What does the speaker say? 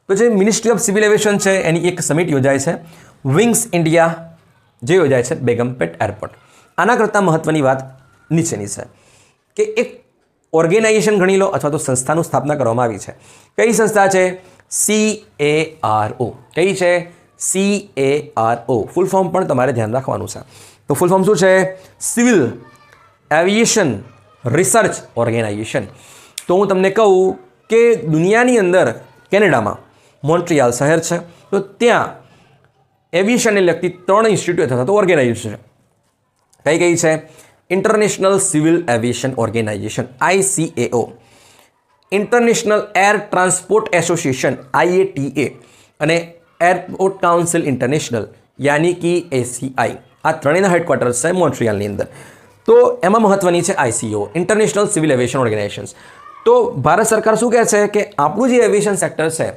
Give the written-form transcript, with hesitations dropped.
તો જે ministry of civil aviation છે એની એક સમિટ યોજાય છે વિંગ્સ ઇન્ડિયા, જે યોજાય છે બેગમપેટ એરપોર્ટ. આના કરતાં મહત્ત્વની વાત નીચેની છે કે એક ઓર્ગેનાઇઝેશન ગણી લો અથવા તો સંસ્થાનું સ્થાપના કરવામાં આવી છે. કઈ સંસ્થા છે? CARO. કઈ છે? CARO. ફૂલ ફોર્મ પણ તમારે ધ્યાન રાખવાનું છે. તો ફૂલ ફોર્મ શું છે? Civil aviation research organisation. તો હું તમને કહું કે દુનિયાની અંદર કેનેડામાં મોન્ટ્રિયાલ શહેર છે, તો ત્યાં એવિએશનને લગતી 3 ઇન્સ્ટિટ્યૂટ અથવા તો ઓર્ગેનાઇઝેશન છે. કઈ છે? International civil aviation organisation ICAO, international air transport association IATA અને એરપોર્ટ કાઉન્સિલ ઇન્ટરનેશનલ યાની કે ACI. આ ત્રણેયના હેડક્વાર્ટર્સ છે મોન્ટ્રિયાલની અંદર. તો એમાં મહત્ત્વની છે ICAO, international civil aviation organisation. તો ભારત સરકાર શું કહે છે કે આપણું જે એવિએશન સેક્ટર છે